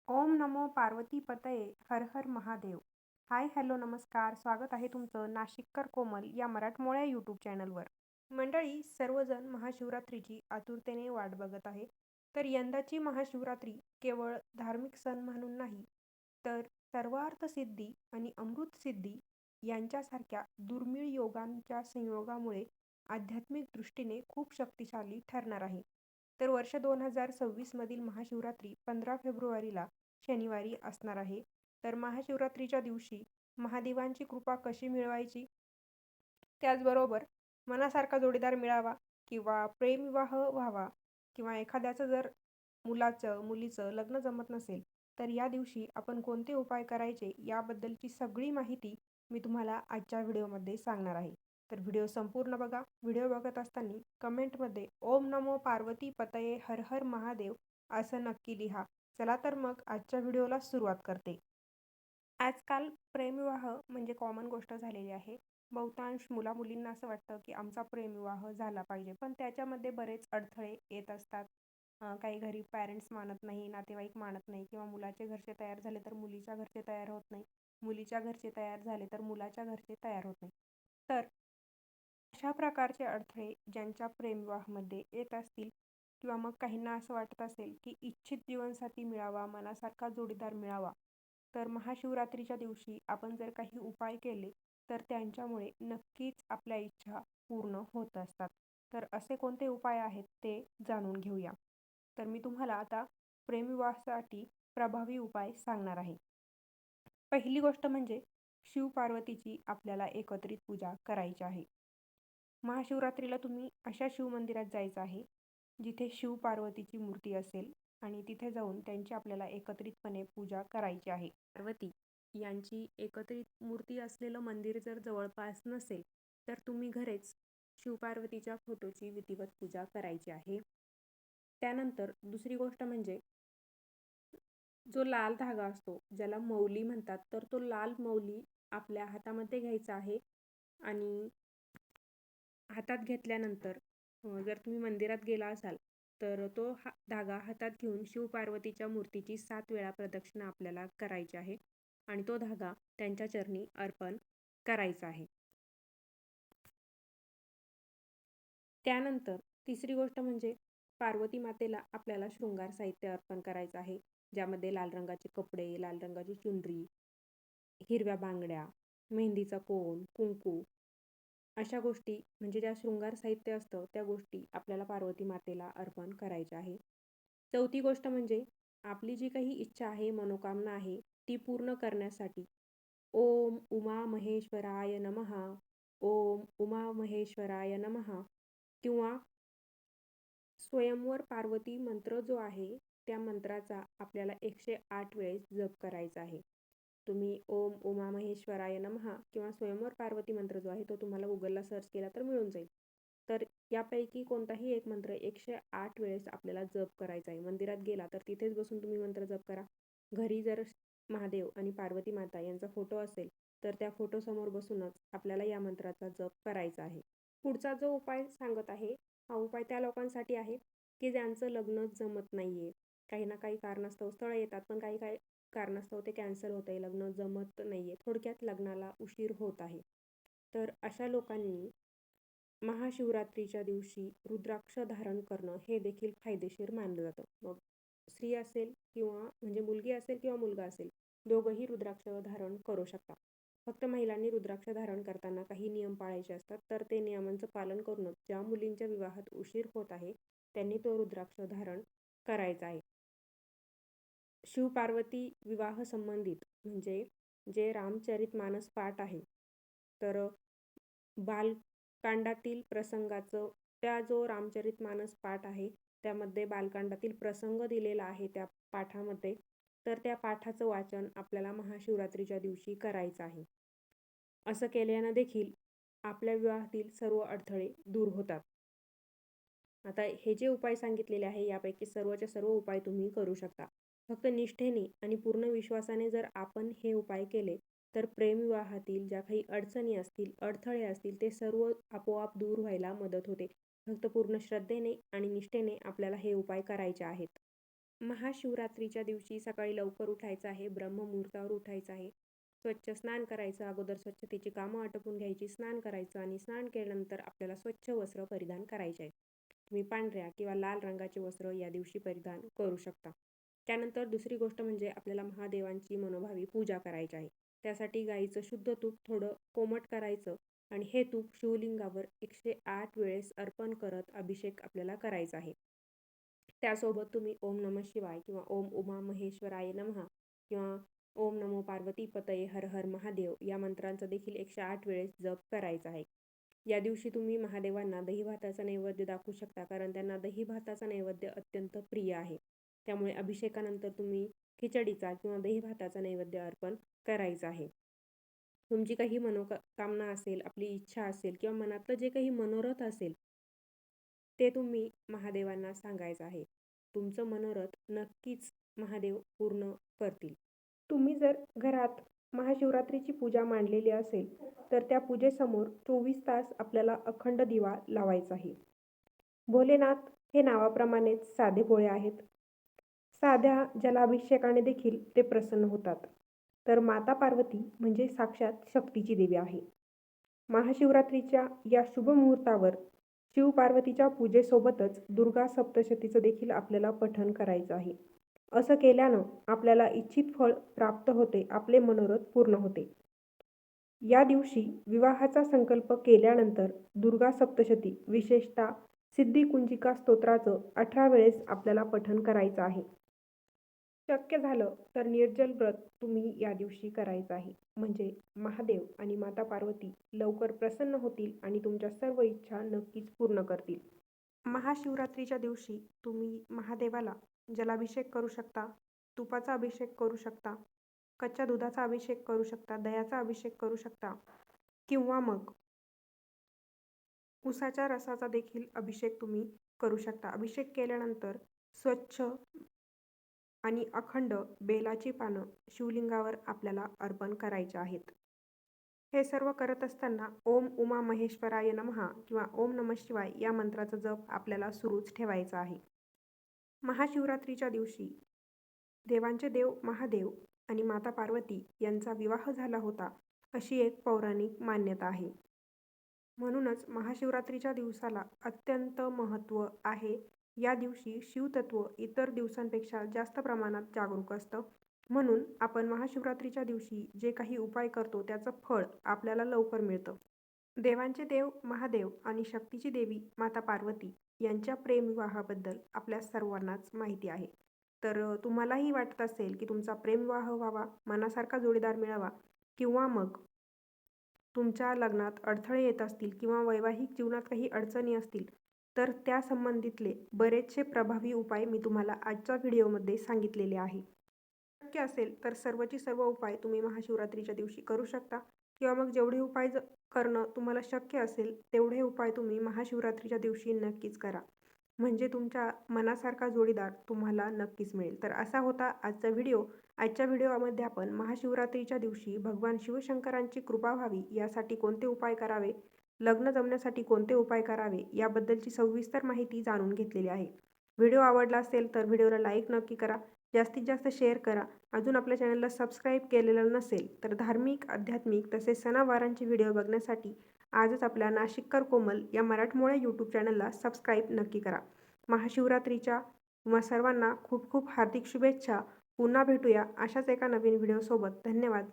ओम नमो पार्वती पतये हर हर Mahadev. Hi hello नमस्कार, स्वागत आहे तुमचं नाशिककर कोमल या मराठमोळ्या यूट्यूब चॅनलवर. मंडळी, सर्वजण महाशिवरात्रीची आतुरतेने वाट बघत आहे. तर यंदाची महाशिवरात्री केवळ धार्मिक सण म्हणून नाही, तर सर्वार्थ सिद्धी आणि अमृत सिद्धी यांच्यासारख्या दुर्मिळ योगांच्या संयोगामुळे आध्यात्मिक दृष्टीने खूप शक्तिशाली ठरणार आहे. तर वर्ष 2026 मधील महाशिवरात्री 15 फेब्रुवारीला शनिवारी असणार आहे. तर महाशिवरात्रीच्या दिवशी महादेवांची कृपा कशी मिळवायची, त्याचबरोबर मनासारखा जोडीदार मिळावा किंवा प्रेमविवाह व्हावा किंवा एखाद्याचं जर मुलाचं मुलीचं लग्न जमत नसेल, तर या दिवशी आपण कोणते उपाय करायचे याबद्दलची सगळी माहिती मी तुम्हाला आजच्या व्हिडिओमध्ये सांगणार आहे. तर व्हिडिओ संपूर्ण बघा. व्हिडिओ बघत असताना कमेंटमध्ये ओम नमो पार्वती पतये हर हर महादेव असं नक्की लिहा. चला तर मग आजच्या व्हिडिओला सुरुवात करते. आजकाल प्रेमविवाह म्हणजे कॉमन गोष्ट झालेली आहे. बहुतांश मुला-मुलींना असं वाटतं की आमचा प्रेमविवाह झाला पाहिजे, पण त्याच्यामध्ये बरेच अडथळे येत असतात. काही घरी पॅरेंट्स मानत नाही, नातेवाईक मानत नाही किंवा मुलाचे घरचे तयार झाले तर मुलीच्या घरचे तयार होत नाही. मुलीच्या घरचे तयार झाले तर मुलाच्या घरचे तयार होत नाही. तर अशा प्रकारचे अडथळे ज्यांच्या प्रेमविवाहामध्ये येत असतील किंवा मग काहींना असं वाटत असेल की इच्छित जीवनसाथी मिळावा, मनासारखा जोडीदार मिळावा, तर महाशिवरात्रीच्या दिवशी आपण जर काही उपाय केले तर त्यांच्यामुळे नक्कीच आपल्या इच्छा पूर्ण होत असतात. तर असे कोणते उपाय आहेत ते जाणून घेऊया. तर मी तुम्हाला आता प्रेमविवाहासाठी प्रभावी उपाय सांगणार आहे. पहिली गोष्ट म्हणजे शिव-पार्वतीची आपल्याला एकत्रित पूजा करायची आहे. महाशिवरात्रीला तुम्ही अशा शिवमंदिरात जायचं आहे जिथे शिव-पार्वतीची मूर्ती असेल आणि तिथे जाऊन त्यांची आपल्याला एकत्रितपणे पूजा करायची आहे. पार्वती यांची एकत्रित मूर्ती असलेलं मंदिर जर जवळपास नसेल, तर तुम्ही घरीच शिवपार्वतीच्या फोटोची विधिवत पूजा करायची आहे. त्यानंतर दुसरी गोष्ट म्हणजे जो लाल धागा असतो, ज्याला मौली म्हणतात, तर तो लाल मौली आपल्या हातामध्ये घ्यायचा आहे आणि हातात घेतल्यानंतर जर तुम्ही मंदिरात गेला असाल तर तो धागा हातात घेऊन शिवपार्वतीच्या मूर्तीची 7 वेळा प्रदक्षिणा आपल्याला करायची आहे आणि तो धागा त्यांच्या चरणी अर्पण करायचा आहे. त्यानंतर तिसरी गोष्ट म्हणजे पार्वती मातेला आपल्याला शृंगार साहित्य अर्पण करायचं आहे, ज्यामध्ये लाल रंगाचे कपडे, लाल रंगाची चुनरी, हिरव्या बांगड्या, मेहंदीचा कोन, कुंकू अशा गोष्टी म्हणजे ज्या शृंगार साहित्य असतं त्या गोष्टी आपल्याला पार्वती मातेला अर्पण करायच्या आहे. चौथी गोष्ट म्हणजे आपली जी काही इच्छा आहे, मनोकामना आहे ती पूर्ण करण्यासाठी ओम उमा महेश्वराय नमः, ओम उमा महेश्वराय नमः किंवा स्वयंवर पार्वती मंत्र जो आहे त्या मंत्राचा आपल्याला 108 वेळेस जप करायचा आहे. तुम्ही ओम उमा महेश्वराय नमः किंवा स्वयंवर पार्वती मंत्र जो आहे तो तुम्हाला गुगलला सर्च केला तर मिळून जाईल. तर यापैकी कोणताही एक मंत्र 108 वेळेस आपल्याला जप करायचा आहे. मंदिरात गेला तर तिथेच बसून तुम्ही मंत्र जप करा. घरी जर महादेव आणि पार्वती माता यांचा फोटो असेल तर त्या फोटोसमोर बसूनच आपल्याला या मंत्राचा जप करायचा आहे. पुढचा जो उपाय सांगत आहे, हा उपाय त्या लोकांसाठी आहे की ज्यांचं लग्न जमत नाहीये. काही ना काही कारणास्तव स्थळं येतात, पण काही काही कारणास्तव ते कॅन्सल होत आहे, लग्न जमत नाहीये, थोडक्यात लग्नाला उशीर होत आहे. तर अशा लोकांनी महाशिवरात्रीच्या दिवशी रुद्राक्ष धारण करणं हे देखील फायदेशीर मानलं जातं. मग स्त्री असेल किंवा म्हणजे मुलगी असेल किंवा मुलगा असेल, दोघंही रुद्राक्ष धारण करू शकतात. फक्त महिलांनी रुद्राक्ष धारण करताना काही नियम पाळायचे असतात, तर ते नियमांचं पालन करूनच ज्या मुलींच्या विवाहात उशीर होत आहे त्यांनी तो रुद्राक्ष धारण करायचा आहे. शिव-पार्वती विवाह संबंधित म्हणजे जे रामचरितमानस पाठ आहे, तर बालकांडातील प्रसंगाचं त्या जो रामचरितमानस पाठ आहे त्यामध्ये बालकांडातील प्रसंग दिलेला आहे त्या पाठामध्ये, तर त्या पाठाचं वाचन आपल्याला महाशिवरात्रीच्या दिवशी करायचं आहे. असं केल्यानं देखील आपल्या विवाहातील सर्व अडथळे दूर होतात. आता हे जे उपाय सांगितलेले आहे यापैकी सर्वच्या सर्व उपाय तुम्ही करू शकता. फक्त निष्ठेने आणि पूर्ण विश्वासाने जर आपण हे उपाय केले तर प्रेमविवाहातील ज्या काही अडचणी असतील, अडथळे असतील ते सर्व आपोआप दूर व्हायला मदत होते. फक्त पूर्ण श्रद्धेने आणि निष्ठेने आपल्याला हे उपाय करायचे आहेत. महाशिवरात्रीच्या दिवशी सकाळी लवकर उठायचं आहे, ब्रह्ममुहूर्तावर उठायचं आहे. स्वच्छ स्नान करायचं, अगोदर स्वच्छतेची कामं आटोपून घ्यायची, स्नान करायचं आणि स्नान केल्यानंतर आपल्याला स्वच्छ वस्त्र परिधान करायचे आहे. तुम्ही पांढऱ्या किंवा लाल रंगाचे वस्त्र या दिवशी परिधान करू शकता. त्यानंतर दुसरी गोष्ट म्हणजे आपल्याला महादेवांची मनोभावी पूजा करायची आहे. त्यासाठी गाईचं शुद्ध तूप थोडं कोमट करायचं आणि हे तूप शिवलिंगावर 108 वेळेस अर्पण करत अभिषेक आपल्याला करायचा आहे. त्यासोबत तुम्ही ओम नमः शिवाय किंवा ओम उमा महेश्वराय नमः किंवा ओम नमो पार्वती पतये हर हर महादेव या मंत्रांचा देखील 108 वेळेस जप करायचा आहे. या दिवशी तुम्ही महादेवांना दही भाताचा नैवेद्य दाखवू शकता, कारण त्यांना दही भाताचा नैवेद्य अत्यंत प्रिय आहे. त्यामुळे अभिषेकानंतर तुम्ही खिचडीचा किंवा दही भाताचा नैवेद्य अर्पण करायचा आहे. तुमची काही मनोकामना असेल, आपली इच्छा असेल किंवा मनातलं जे काही मनोरथ असेल ते तुम्ही महादेवांना सांगायचं आहे. तुमचं मनोरथ नक्कीच महादेव पूर्ण करतील. तुम्ही जर घरात महाशिवरात्रीची पूजा मांडलेली असेल तर त्या पूजेसमोर 24 तास आपल्याला अखंड दिवा लावायचा आहे. भोलेनाथ हे नावाप्रमाणेच साधेभोळे आहेत. साध्या जलाभिषेकाने देखील ते प्रसन्न होतात. तर माता पार्वती म्हणजे साक्षात शक्तीची देवी आहे. महाशिवरात्रीच्या या शुभ मुहूर्तावर शिव-पार्वतीच्या पूजेसोबतच दुर्गा सप्तशतीचं देखील आपल्याला पठण करायचं आहे. असं केल्यानं आपल्याला इच्छित फळ प्राप्त होते, आपले मनोरथ पूर्ण होते. या दिवशी विवाहाचा संकल्प केल्यानंतर दुर्गा सप्तशती विशेषतः सिद्धिकुंजिका स्तोत्राचं 18 वेळेस आपल्याला पठण करायचं आहे. शक्य झालं तर निर्जल व्रत तुम्ही या दिवशी करायचं आहे. म्हणजे महादेव आणि माता पार्वती लवकर प्रसन्न होतील आणि तुमच्या सर्व इच्छा नक्कीच पूर्ण करतील. महाशिवरात्रीच्या दिवशी तुम्ही महादेवाला जलाभिषेक करू शकता, तुपाचा अभिषेक करू शकता, कच्च्या दुधाचा अभिषेक करू शकता, दह्याचा अभिषेक करू शकता किंवा मग उसाच्या रसाचा देखील अभिषेक तुम्ही करू शकता. अभिषेक केल्यानंतर स्वच्छ आणि अखंड बेलाची पानं शिवलिंगावर आपल्याला अर्पण करायचे आहेत. हे सर्व करत असताना ओम उमा महेश्वराय नमः किंवा ओम नमः शिवाय या मंत्राचा जप आपल्याला सुरूच ठेवायचा आहे. महाशिवरात्रीच्या दिवशी देवांचे देव महादेव आणि माता पार्वती यांचा विवाह झाला होता, अशी एक पौराणिक मान्यता आहे. म्हणूनच महाशिवरात्रीच्या दिवसाला अत्यंत महत्त्व आहे. या दिवशी शिवतत्व इतर दिवसांपेक्षा जास्त प्रमाणात जागरूक असतं. म्हणून आपण महाशिवरात्रीच्या दिवशी जे काही उपाय करतो त्याचं फळ आपल्याला लवकर मिळतं. देवांचे देव महादेव आणि शक्तीची देवी माता पार्वती यांच्या प्रेमविवाहाबद्दल आपल्या सर्वांनाच माहिती आहे. तर तुम्हालाही वाटत असेल की तुमचा प्रेमविवाह व्हावा, मनासारखा जोडीदार मिळावा किंवा मग तुमच्या लग्नात अडथळे येत असतील किंवा वैवाहिक जीवनात काही अडचणी असतील, तर त्या संबंधितले बरेचसे प्रभावी उपाय मी तुम्हाला आजच्या व्हिडिओमध्ये सांगितलेले आहे. शक्य असेल तर सर्वची सर्व उपाय तुम्ही महाशिवरात्रीच्या दिवशी करू शकता किंवा मग जेवढे उपाय करणं तुम्हाला शक्य असेल तेवढे उपाय तुम्ही महाशिवरात्रीच्या दिवशी नक्कीच करा. म्हणजे तुमच्या मनासारखा जोडीदार तुम्हाला नक्कीच मिळेल. तर असा होता आजचा व्हिडिओ. आजच्या व्हिडिओमध्ये आपण महाशिवरात्रीच्या दिवशी भगवान शिवशंकरांची कृपा व्हावी यासाठी कोणते उपाय करावे, लग्न जमण्यासाठी कोणते उपाय करावे याबद्दलची सविस्तर माहिती जाणून घेतलेली आहे. व्हिडिओ आवडला असेल तर व्हिडिओला लाईक नक्की करा, जास्तीत जास्त शेअर करा. अजून आपल्या चॅनलला सबस्क्राईब केलेलं नसेल तर धार्मिक, आध्यात्मिक तसेच सणावारांचे व्हिडिओ बघण्यासाठी आजच आपल्या नाशिककर कोमल या मराठमोळ्या यूट्यूब चॅनलला सबस्क्राईब नक्की करा. महाशिवरात्रीच्या तुम्हा सर्वांना खूप खूप हार्दिक शुभेच्छा. पुन्हा भेटूया अशाच एका नवीन व्हिडिओसोबत. धन्यवाद.